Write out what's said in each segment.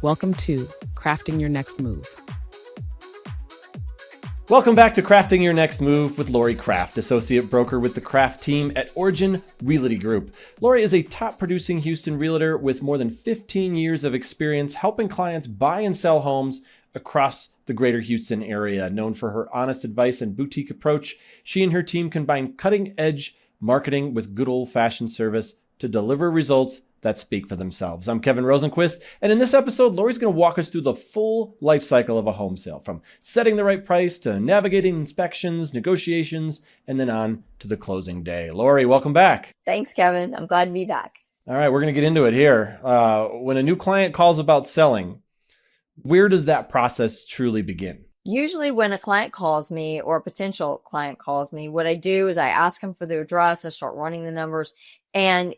Welcome to Crafting Your Next Move. Welcome back to Crafting Your Next Move with Lori Kraft, associate broker with the Kraft team at Origin Realty Group. Lori is a top producing Houston realtor with more than 15 years of experience helping clients buy and sell homes across the greater Houston area. Known for her honest advice and boutique approach, she and her team combine cutting-edge marketing with good old-fashioned service to deliver results that speak for themselves. I'm Kevin Rosenquist, and in this episode, Lori's going to walk us through the full life cycle of a home sale, from setting the right price to navigating inspections, negotiations, and then on to the closing day. Lori, welcome back. Thanks, Kevin. I'm glad to be back. All right, we're going to get into it here. When a new client calls about selling, where does that process truly begin? Usually when a client calls me or a potential client calls me, what I do is I ask them for their address, I start running the numbers, and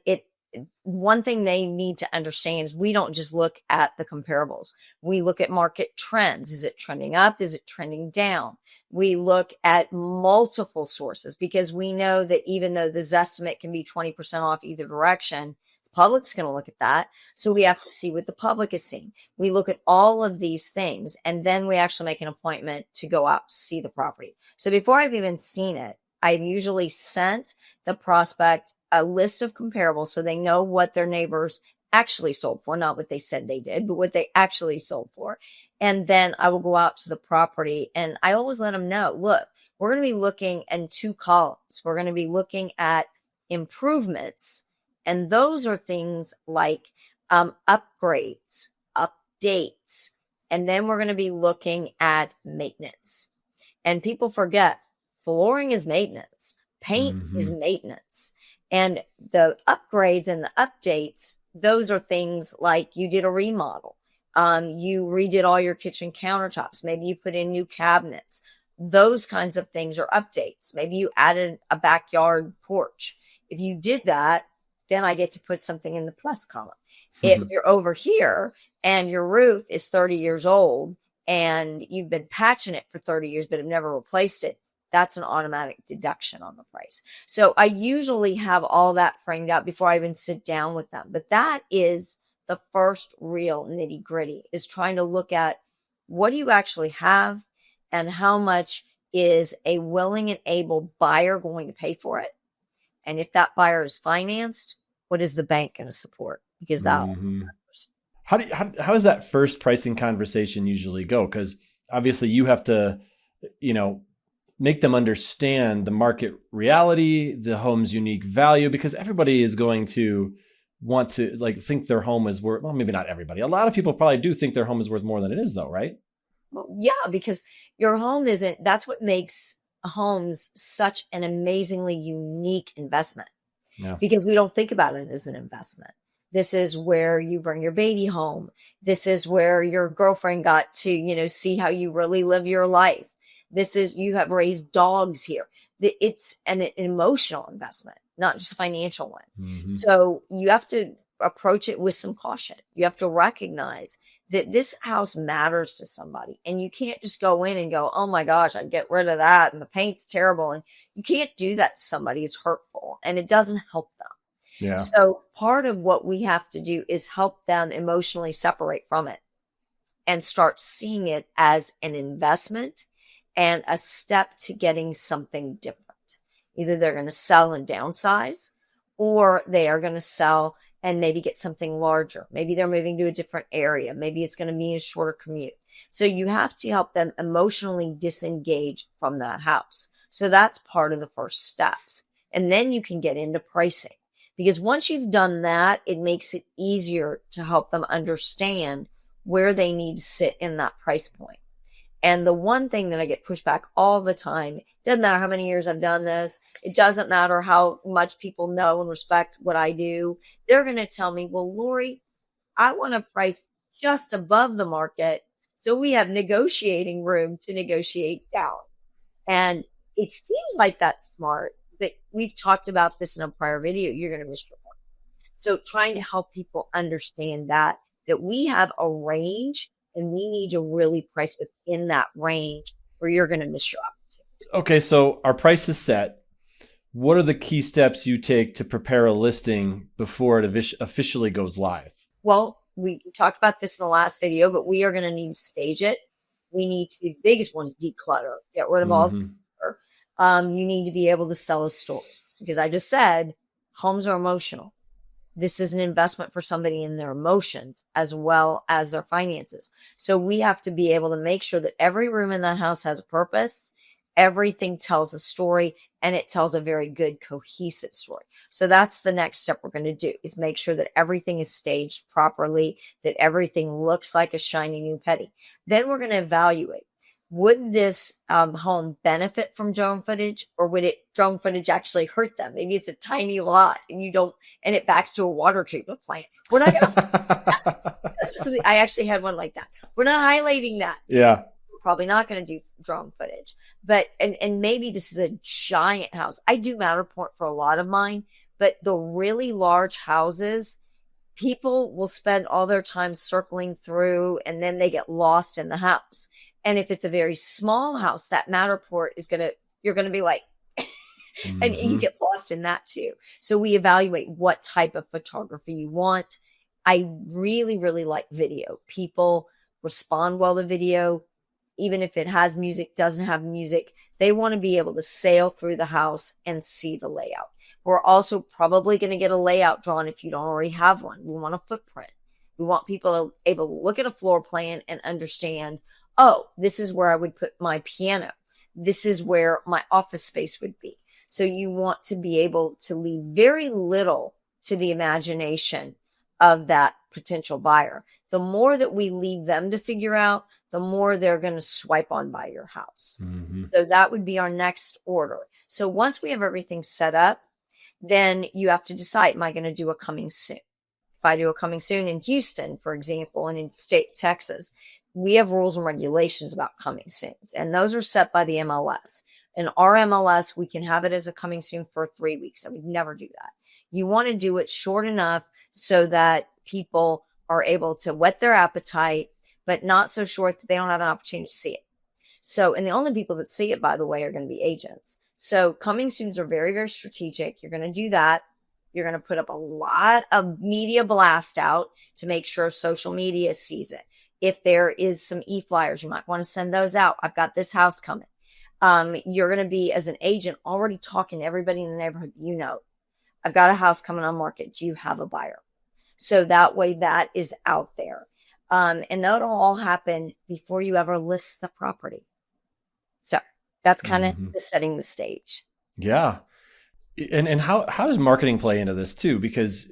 one thing they need to understand is we don't just look at the comparables. We look at market trends. Is it trending up? Is it trending down? We look at multiple sources because we know that even though the Zestimate can be 20% off either direction, the public's going to look at that. So we have to see what the public is seeing. We look at all of these things, and then we actually make an appointment to go out to see the property. So before I've even seen it, I've usually sent the prospect a list of comparables so they know what their neighbors actually sold for, not what they said they did, but what they actually sold for. And then I will go out to the property and I always let them know, look, we're going to be looking in two columns. We're going to be looking at improvements. And those are things like upgrades, updates. And then we're going to be looking at maintenance. And people forget flooring is maintenance. Paint is maintenance. And the upgrades and the updates, those are things like you did a remodel. You redid all your kitchen countertops. Maybe you put in new cabinets. Those kinds of things are updates. Maybe you added a backyard porch. If you did that, then I get to put something in the plus column. If you're over here and your roof is 30 years old and you've been patching it for 30 years but have never replaced it, that's an automatic deduction on the price. So I usually have all that framed out before I even sit down with them. But that is the first real nitty gritty, is trying to look at what do you actually have and how much is a willing and able buyer going to pay for it? And if that buyer is financed, what is the bank going to support? Because that also matters. How does that first pricing conversation usually go? Because obviously you have to, make them understand the market reality, the home's unique value, because everybody is going to want to think their home is worth, well, maybe not everybody. A lot of people probably do think their home is worth more than it is though, right? Well, yeah, because your home that's what makes homes such an amazingly unique investment. Yeah. Because we don't think about it as an investment. This is where you bring your baby home. This is where your girlfriend got to, see how you really live your life. You have raised dogs here. It's an emotional investment, not just a financial one. So you have to approach it with some caution. You have to recognize that this house matters to somebody, and you can't just go in and go, oh my gosh, I'd get rid of that. And the paint's terrible. And you can't do that to somebody. It's hurtful and it doesn't help them. Yeah. So part of what we have to do is help them emotionally separate from it and start seeing it as an investment and a step to getting something different. Either they're going to sell and downsize, or they are going to sell and maybe get something larger. Maybe they're moving to a different area. Maybe it's going to be a shorter commute. So you have to help them emotionally disengage from that house. So that's part of the first steps. And then you can get into pricing. Because once you've done that, it makes it easier to help them understand where they need to sit in that price point. And the one thing that I get pushed back all the time, doesn't matter how many years I've done this, it doesn't matter how much people know and respect what I do, they're going to tell me, well, Lori, I want a price just above the market so we have negotiating room to negotiate down. And it seems like that's smart, but we've talked about this in a prior video. You're going to miss your point. So trying to help people understand that we have a range and we need to really price within that range or you're going to miss your opportunity. Okay, so our price is set. What are the key steps you take to prepare a listing before it officially goes live? Well, we talked about this in the last video, but we are going to need to stage it. We need to, the biggest one is declutter, get rid of all. You need to be able to sell a story, because I just said homes are emotional. This is an investment for somebody in their emotions as well as their finances. So we have to be able to make sure that every room in that house has a purpose. Everything tells a story, and it tells a very good cohesive story. So that's the next step we're going to do, is make sure that everything is staged properly, that everything looks like a shiny new penny. Then we're going to evaluate. Would this home benefit from drone footage, or would drone footage actually hurt them? Maybe it's a tiny lot and and it backs to a water treatment plant. We're not going to, I actually had one like that. We're not highlighting that. Yeah. We're probably not going to do drone footage, but, and maybe this is a giant house. I do Matterport for a lot of mine, but the really large houses, people will spend all their time circling through, and then they get lost in the house. And if it's a very small house, that Matterport you're going to be like, and you get lost in that too. So we evaluate what type of photography you want. I really, really like video. People respond well to video. Even if it has music, doesn't have music, they want to be able to sail through the house and see the layout. We're also probably going to get a layout drawn if you don't already have one. We want a footprint. We want people able to look at a floor plan and understand, oh, this is where I would put my piano. This is where my office space would be. So you want to be able to leave very little to the imagination of that potential buyer. The more that we leave them to figure out, the more they're going to swipe on by your house. So that would be our next order. So once we have everything set up, then you have to decide, am I going to do a coming soon? If I do a coming soon in Houston, for example, and in state Texas, we have rules and regulations about coming soons, and those are set by the MLS. In our MLS, we can have it as a coming soon for 3 weeks. I would never do that. You want to do it short enough so that people are able to whet their appetite, but not so short that they don't have an opportunity to see it. So, and the only people that see it, by the way, are going to be agents. So coming soons are very, very strategic. You're going to do that. You're going to put up a lot of media blast out to make sure social media sees it. If there is some e-flyers, you might want to send those out. I've got this house coming. You're going to be, as an agent, already talking to everybody in the neighborhood. I've got a house coming on market. Do you have a buyer? So that way that is out there. And that'll all happen before you ever list the property. So that's kind of setting the stage. Yeah. And how does marketing play into this too? Because,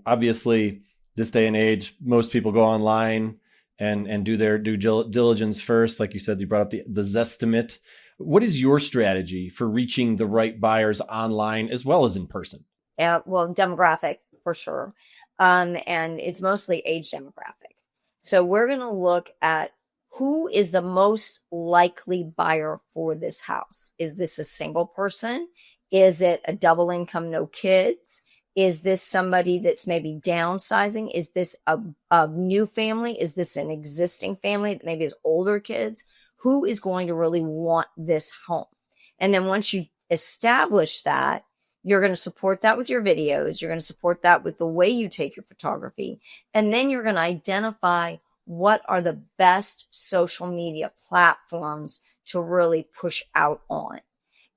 obviously this day and age, most people go online and do their due diligence first. Like you said, you brought up the Zestimate. What is your strategy for reaching the right buyers online as well as in person? Yeah, well, demographic for sure. And it's mostly age demographic. So we're going to look at who is the most likely buyer for this house. Is this a single person? Is it a double income, no kids? Is this somebody that's maybe downsizing? Is this a new family? Is this an existing family that maybe has older kids? Who is going to really want this home? And then once you establish that, you're going to support that with your videos. You're going to support that with the way you take your photography. And then you're going to identify what are the best social media platforms to really push out on.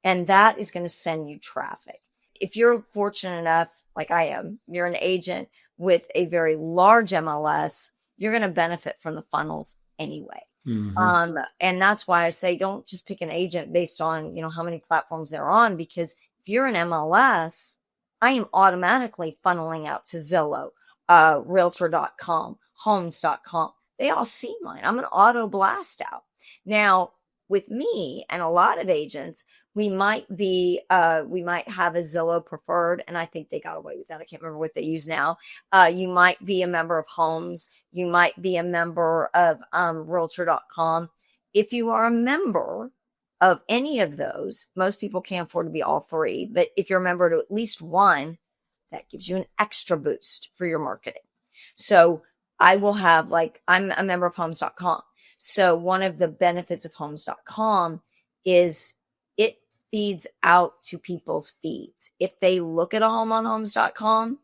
And that is going to send you traffic. If you're fortunate enough, like I am, you're an agent with a very large MLS, you're going to benefit from the funnels anyway. And that's why I say don't just pick an agent based on, how many platforms they're on, because if you're an MLS, I am automatically funneling out to Zillow, Realtor.com, Homes.com. They all see mine. I'm an auto blast out. Now, with me and a lot of agents, we might have a Zillow preferred, and I think they got away with that. I can't remember what they use now. You might be a member of Homes. You might be a member of Realtor.com. If you are a member of any of those, most people can't afford to be all three, but if you're a member to at least one, that gives you an extra boost for your marketing. So I will have, I'm a member of Homes.com. So one of the benefits of Homes.com is it feeds out to people's feeds. If they look at a home on Homes.com,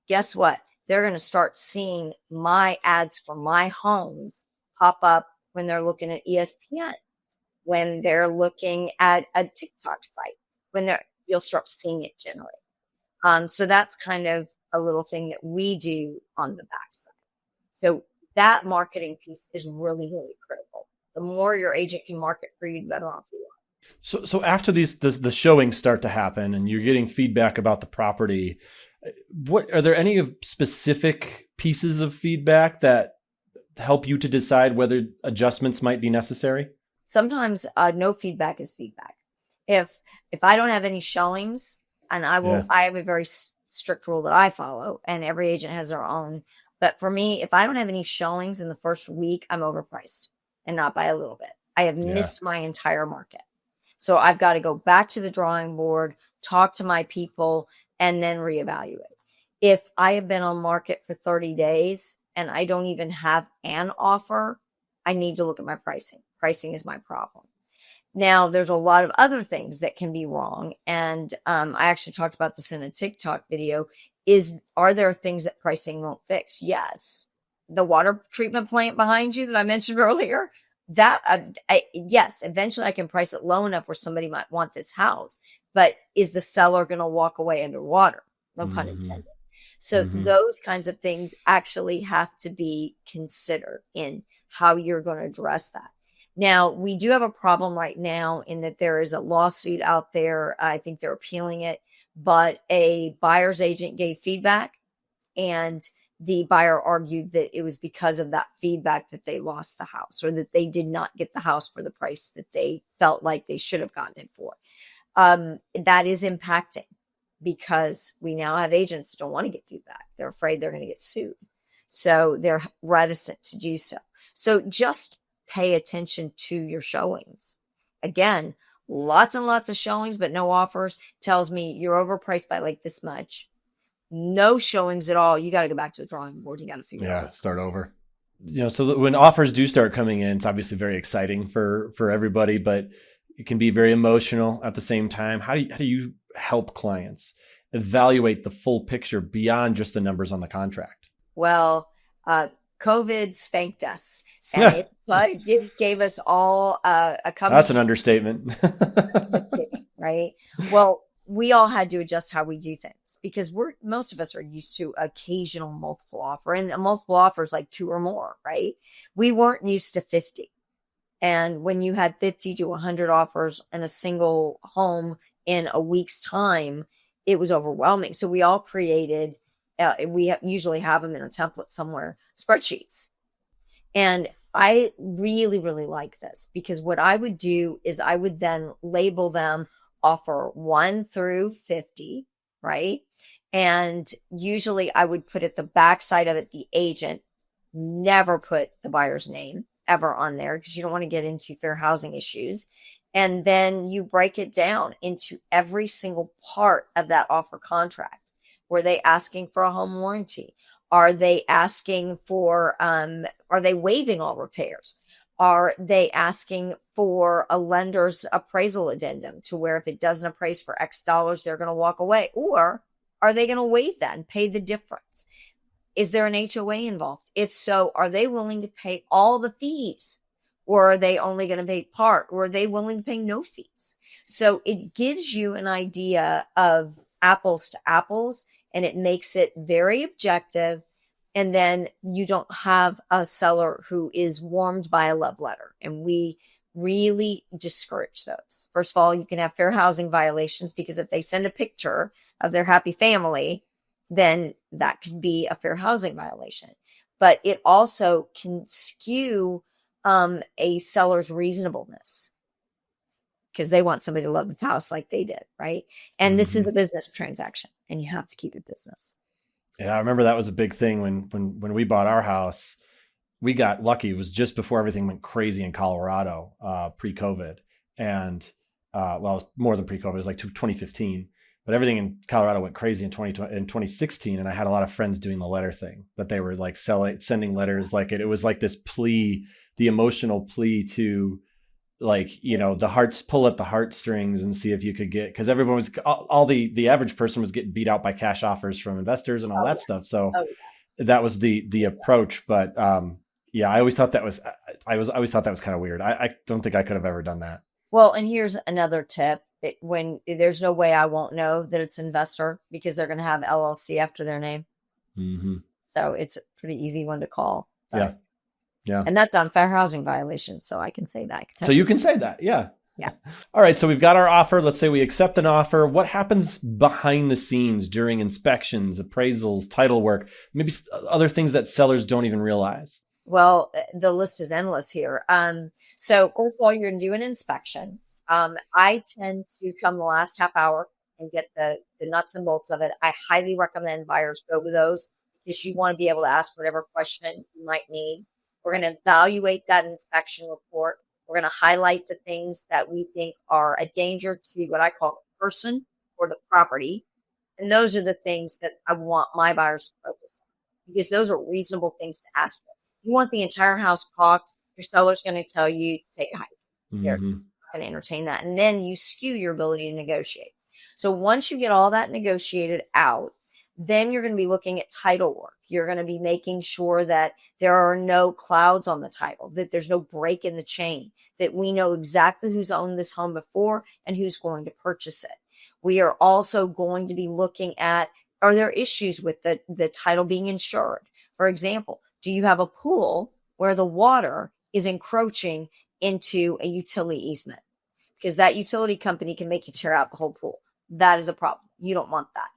guess what? they're going to start seeing my ads for my homes pop up when they're looking at ESPN, when they're looking at a TikTok site, you'll start seeing it generate. So that's kind of a little thing that we do on the backside. So that marketing piece is really, really critical. The more your agent can market for you, the better off you are. So after the showings start to happen and you're getting feedback about the property, what are there any specific pieces of feedback that help you to decide whether adjustments might be necessary? Sometimes no feedback is feedback. If I don't have any showings, and I have a very strict rule that I follow, and every agent has their own. But for me, if I don't have any showings in the first week, I'm overpriced, and not by a little bit. I have missed my entire market. So I've got to go back to the drawing board, talk to my people, and then reevaluate. If I have been on market for 30 days and I don't even have an offer, I need to look at my pricing. Pricing is my problem. Now, there's a lot of other things that can be wrong. And I actually talked about this in a TikTok video. Are there things that pricing won't fix? Yes. The water treatment plant behind you that I mentioned earlier, yes, eventually I can price it low enough where somebody might want this house. But is the seller going to walk away underwater? No pun intended. So those kinds of things actually have to be considered in how you're going to address that. Now, we do have a problem right now in that there is a lawsuit out there. I think they're appealing it, but a buyer's agent gave feedback, and the buyer argued that it was because of that feedback that they lost the house, or that they did not get the house for the price that they felt like they should have gotten it for. That is impacting, because we now have agents that don't want to get feedback. They're afraid they're going to get sued. So they're reticent to do so. So just pay attention to your showings. Again, lots and lots of showings, but no offers tells me you're overpriced by like this much. No showings at all. You got to go back to the drawing board. You got to figure out. Start over. So when offers do start coming in, it's obviously very exciting for everybody, but it can be very emotional at the same time. How do you help clients evaluate the full picture beyond just the numbers on the contract? Well, COVID spanked us, and it gave us all a company. That's an understatement. Right? Well, we all had to adjust how we do things, because most of us are used to occasional multiple offer, and a multiple offer is like 2 or more, right? We weren't used to 50. And when you had 50 to 100 offers in a single home in a week's time, it was overwhelming. So we all created, usually have them in a template somewhere, spreadsheets. And I really, really like this, because what I would do is I would then label them offer 1 through 50, right? And usually I would put at the backside of it the agent, never put the buyer's name ever on there, because you don't want to get into fair housing issues. And then you break it down into every single part of that offer contract. Were they asking for a home warranty? Are they asking for, are they waiving all repairs? Are they asking for a lender's appraisal addendum to where if it doesn't appraise for X dollars, they're going to walk away? Or are they going to waive that and pay the difference? Is there an HOA involved? If so, are they willing to pay all the fees? Or are they only going to pay part? Or are they willing to pay no fees? So it gives you an idea of apples to apples, and it makes it very objective. And then you don't have a seller who is warmed by a love letter. And we really discourage those. First of all, you can have fair housing violations, because if they send a picture of their happy family, then that could be a fair housing violation. But it also can skew a seller's reasonableness, because they want somebody to love the house like they did, right? And this is a business transaction, and you have to keep it business. Yeah, I remember that was a big thing when we bought our house. We got lucky. It was just before everything went crazy in Colorado, pre-COVID. And well, it was more than pre-COVID. It was like 2015. But everything in Colorado went crazy in 2016. And I had a lot of friends doing the letter thing, that they were like sending letters like it was like this plea, the emotional plea to, like, pull at the heartstrings and see if you could get, because everyone was, all the average person was getting beat out by cash offers from investors and all that stuff. So that was the approach. But yeah, I always thought that was always thought that was kind of weird. I don't think I could have ever done that. Well, and here's another tip. When there's no way I won't know that it's investor because they're going to have LLC after their name. Mm-hmm. So it's a pretty easy one to call. So. Yeah. Yeah. And that's on fair housing violation. So I can say that. So you can say that. Yeah. Yeah. All right. So we've got our offer. Let's say we accept an offer. What happens behind the scenes during inspections, appraisals, title work, maybe other things that sellers don't even realize? Well, the list is endless here. So first of all, you're going to do an inspection. I tend to come the last half hour and get the nuts and bolts of it. I highly recommend buyers go with those because you want to be able to ask whatever question you might need. We're going to evaluate that inspection report. We're going to highlight the things that we think are a danger to what I call the person or the property. And those are the things that I want my buyers to focus on because those are reasonable things to ask for. You want the entire house caulked, your seller's going to tell you to take a hike. They're not going to entertain that. And then you skew your ability to negotiate. So once you get all that negotiated out, then you're going to be looking at title work. You're going to be making sure that there are no clouds on the title, that there's no break in the chain, that we know exactly who's owned this home before and who's going to purchase it. We are also going to be looking at, are there issues with the title being insured? For example, do you have a pool where the water is encroaching into a utility easement? Because that utility company can make you tear out the whole pool. That is a problem. You don't want that.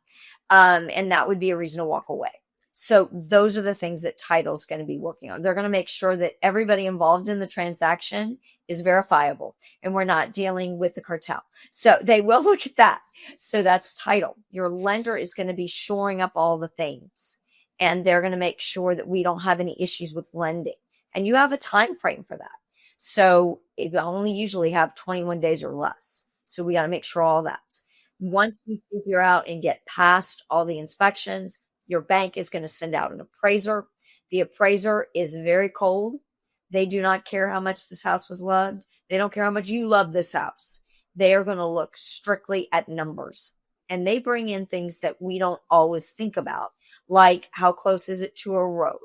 And that would be a reason to walk away. So those are the things that title's going to be working on. They're going to make sure that everybody involved in the transaction is verifiable and we're not dealing with the cartel. So they will look at that. So that's title. Your lender is going to be shoring up all the things and they're going to make sure that we don't have any issues with lending. And you have a time frame for that. So you only usually have 21 days or less. So we got to make sure all that. Once you figure out and get past all the inspections, your bank is going to send out an appraiser. The appraiser is very cold. They do not care how much this house was loved. They don't care how much you love this house. They are going to look strictly at numbers. And they bring in things that we don't always think about, like how close is it to a road?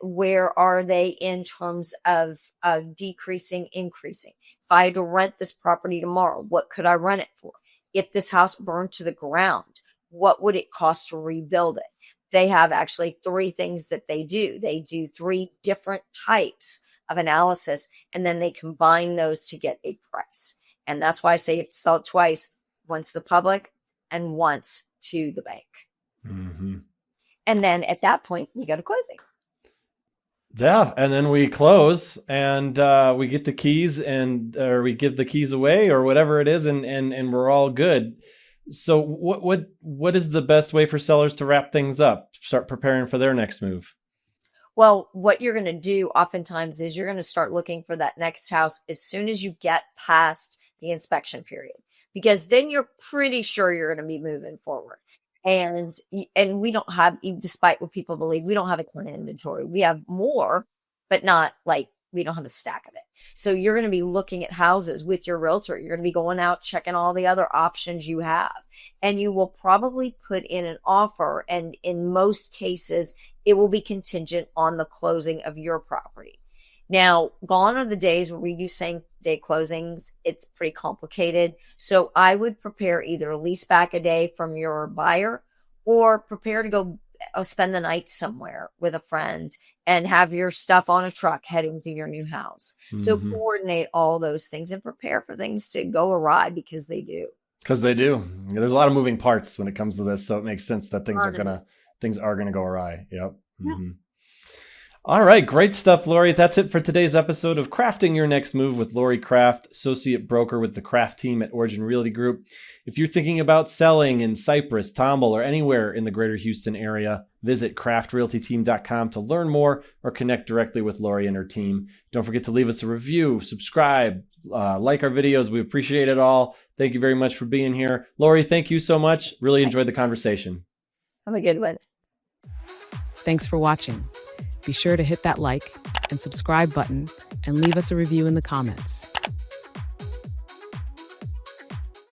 Where are they in terms of decreasing, increasing? If I had to rent this property tomorrow, what could I rent it for? If this house burned to the ground, what would it cost to rebuild it? They have actually 3 things that they do. They do 3 different types of analysis, and then they combine those to get a price. And that's why I say you have to sell it twice, once to the public and once to the bank. Mm-hmm. And then at that point, we go to closing. Yeah, and then we close and we get the keys or we give the keys away or whatever it is, and we're all good. So what is the best way for sellers to wrap things up, start preparing for their next move? Well, what you're going to do oftentimes is you're going to start looking for that next house as soon as you get past the inspection period, because then you're pretty sure you're going to be moving forward. And we don't have, despite what people believe, we don't have a ton of inventory. We have more, but not like we don't have a stack of it. So you're going to be looking at houses with your realtor. You're going to be going out, checking all the other options you have. And you will probably put in an offer. And in most cases, it will be contingent on the closing of your property. Now, gone are the days where we do same day closings. It's pretty complicated. So I would prepare either lease back a day from your buyer or prepare to go spend the night somewhere with a friend and have your stuff on a truck heading to your new house. Mm-hmm. So coordinate all those things and prepare for things to go awry, because they do. Because they do. There's a lot of moving parts when it comes to this. So it makes sense that things are going to go awry. Yep. Mm-hmm. Yeah. All right. Great stuff, Lori. That's it for today's episode of Crafting Your Next Move with Lori Kraft, associate broker with the Kraft team at Origin Realty Group. If you're thinking about selling in Cypress, Tomball, or anywhere in the greater Houston area, visit craftrealtyteam.com to learn more or connect directly with Lori and her team. Don't forget to leave us a review, subscribe, like our videos. We appreciate it all. Thank you very much for being here. Lori, thank you so much. Really enjoyed the conversation. Have a good one. Thanks for watching. Be sure to hit that like and subscribe button and leave us a review in the comments.